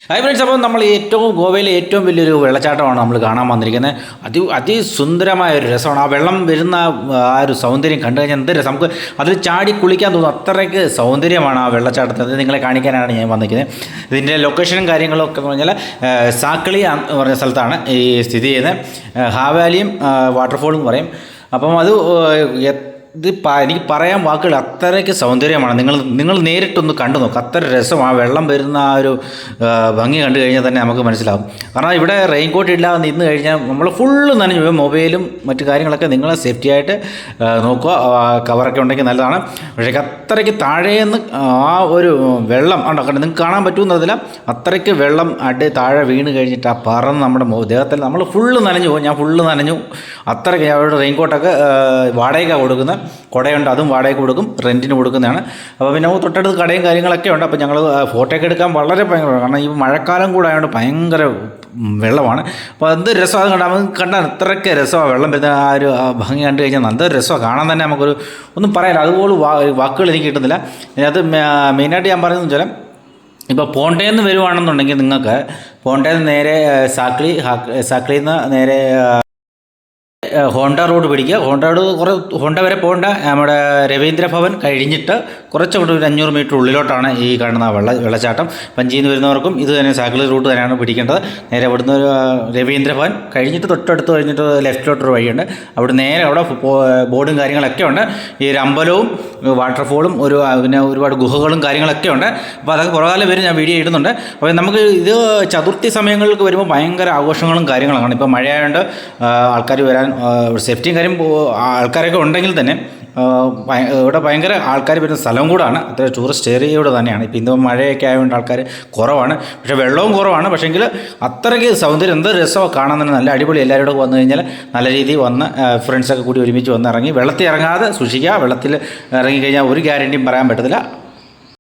Hi friends, അപ്പോൾ നമ്മൾ ഗോവയിലെ ഏറ്റവും വലിയൊരു വെള്ളച്ചാട്ടമാണ് നമ്മൾ കാണാൻ വന്നിരിക്കുന്നത്. അതിസുന്ദരമായ ഒരു രസമാണ്. ആ വെള്ളം വരുന്ന ആ ഒരു സൗന്ദര്യം കണ്ടു കഴിഞ്ഞാൽ എന്ത് രസം, നമുക്ക് അതിൽ ചാടി കുളിക്കാൻ തോന്നും. അത്രയ്ക്ക് സൗന്ദര്യമാണ് ആ വെള്ളച്ചാട്ടത്തിൽ. അത് നിങ്ങളെ കാണിക്കാനാണ് ഞാൻ വന്നിരിക്കുന്നത്. ഇതിൻ്റെ ലൊക്കേഷനും കാര്യങ്ങളും ഒക്കെ എന്ന് പറഞ്ഞാൽ സാക്കളി എന്ന് പറഞ്ഞ സ്ഥലത്താണ് ഈ സ്ഥിതി ചെയ്യുന്നത്. ഹാവാലിയും വാട്ടർഫോളും പറയും. അപ്പം അത് എനിക്ക് പറയാൻ വാക്കുകൾ, അത്രയ്ക്ക് സൗന്ദര്യമാണ്. നിങ്ങൾ നേരിട്ടൊന്ന് കണ്ടു നോക്കുക. അത്ര രസം. ആ വെള്ളം വരുന്ന ആ ഒരു ഭംഗി കണ്ടു കഴിഞ്ഞാൽ തന്നെ നമുക്ക് മനസ്സിലാവും. കാരണം ഇവിടെ റെയിൻകോട്ട് ഇല്ലാതെ നിന്ന് കഴിഞ്ഞാൽ നമ്മൾ ഫുള്ള് നനഞ്ഞു. മൊബൈലും മറ്റു കാര്യങ്ങളൊക്കെ നിങ്ങൾ സേഫ്റ്റി ആയിട്ട് നോക്കുക. കവറൊക്കെ ഉണ്ടെങ്കിൽ നല്ലതാണ്. പക്ഷേ അത്രയ്ക്ക് താഴേന്ന് ആ ഒരു വെള്ളം ഉണ്ടാക്കണം, നിങ്ങൾക്ക് കാണാൻ പറ്റുന്നതില്ല. അത്രയ്ക്ക് വെള്ളം താഴെ വീണ് കഴിഞ്ഞിട്ട് ആ പറന്ന് നമ്മുടെ ദേഹത്തിൽ നമ്മൾ ഫുള്ള് നനഞ്ഞു പോകും. ഞാൻ ഫുള്ള് നനഞ്ഞു. അത്രയ്ക്ക് അവരുടെ റെയിൻകോട്ടൊക്കെ വാടകയ്ക്കാണ് കൊടുക്കുന്നത്. കുടയുണ്ട്, അതും വാടകയ്ക്ക് കൊടുക്കും, റെൻറ്റിന് കൊടുക്കുന്നതാണ്. അപ്പോൾ പിന്നെ തൊട്ടടുത്ത് കടയും കാര്യങ്ങളൊക്കെ ഉണ്ട്. അപ്പോൾ ഞങ്ങൾ ഫോട്ടോ ഒക്കെ എടുക്കാൻ വളരെ ഭയങ്കര, കാരണം ഈ മഴക്കാലം കൂടെ ആയതുകൊണ്ട് ഭയങ്കര വെള്ളമാണ്. അപ്പോൾ എന്ത് രസം അത് കണ്ടാൽ അത്രയ്ക്ക് രസമാണ്. വെള്ളം വരുന്ന ആ ഒരു ഭംഗി കണ്ടു കഴിഞ്ഞാൽ നല്ല രസമാണ് കാണാൻ തന്നെ. നമുക്കൊരു ഒന്നും പറയാനില്ല. അതുപോലെ വാക്കുകൾ എനിക്ക് കിട്ടുന്നില്ല. അതിനകത്ത് മെയിനായിട്ട് ഞാൻ പറയുന്നത് വെച്ചാൽ, ഇപ്പോൾ പോണ്ടയിൽ നിന്ന് വരുവാണെന്നുണ്ടെങ്കിൽ നിങ്ങൾക്ക് പോണ്ടയിൽ നിന്ന് നേരെ സാക്ലിയിൽ നിന്ന് നേരെ ഹോണ്ട റോഡ് പിടിക്കുക. ഹോണ്ട വരെ പോകേണ്ട. നമ്മുടെ രവീന്ദ്ര ഭവൻ കഴിഞ്ഞിട്ട് കുറച്ചുകൂടി ഒരു 500 മീറ്റർ ഉള്ളിലോട്ടാണ് ഈ കാണുന്ന വെള്ളച്ചാട്ടം. പഞ്ചിയിൽ നിന്ന് വരുന്നവർക്കും ഇത് തന്നെ സാക്കിൾ റൂട്ട് തന്നെയാണ് പിടിക്കേണ്ടത്. നേരെ ഇവിടുന്ന് രവീന്ദ്ര ഭവൻ കഴിഞ്ഞിട്ട് തൊട്ടടുത്ത് കഴിഞ്ഞിട്ട് ലെഫ്റ്റിലോട്ടൊരു വഴിയുണ്ട്. അവിടെ നേരെ അവിടെ ബോർഡും കാര്യങ്ങളൊക്കെ ഉണ്ട്. ഈ ഒരു അമ്പലവും വാട്ടർഫോളും പിന്നെ ഒരുപാട് ഗുഹകളും കാര്യങ്ങളൊക്കെ ഉണ്ട്. അപ്പോൾ അതൊക്കെ പുറകാലം വരും, ഞാൻ വീഡിയോ ഇടുന്നുണ്ട്. അപ്പോൾ നമുക്ക് ഇത് ചതുർത്ഥി സമയങ്ങൾക്ക് വരുമ്പോൾ ഭയങ്കര ആഘോഷങ്ങളും കാര്യങ്ങളാണ്. ഇപ്പോൾ മഴയായതുകൊണ്ട് ആൾക്കാർ വരാൻ സേഫ്റ്റിയും കാര്യം ആൾക്കാരൊക്കെ ഉണ്ടെങ്കിൽ തന്നെ ഇവിടെ ഭയങ്കര ആൾക്കാർ വരുന്ന സ്ഥലവും കൂടാണ്. അത്ര ടൂറിസ്റ്റ് ഏരിയയോട് തന്നെയാണ്. ഇപ്പോൾ ഇന്ന് മഴയൊക്കെ ആയതുകൊണ്ട് ആൾക്കാർ കുറവാണ്, പക്ഷേ വെള്ളവും കുറവാണ്. പക്ഷേങ്കിൽ അത്രയ്ക്ക് സൗന്ദര്യം, എന്ത് രസമോ കാണാൻ തന്നെ. നല്ല അടിപൊളി. എല്ലാവരും കൂടെ വന്നു കഴിഞ്ഞാൽ നല്ല രീതിയിൽ വന്ന് ഫ്രണ്ട്സൊക്കെ കൂടി ഒരുമിച്ച് വന്ന് ഇറങ്ങി വെള്ളത്തിൽ ഇറങ്ങാതെ സൂക്ഷിക്കുക. വെള്ളത്തിൽ ഇറങ്ങിക്കഴിഞ്ഞാൽ ഒരു ഗ്യാരണ്ടിയും പറയാൻ പറ്റത്തില്ല.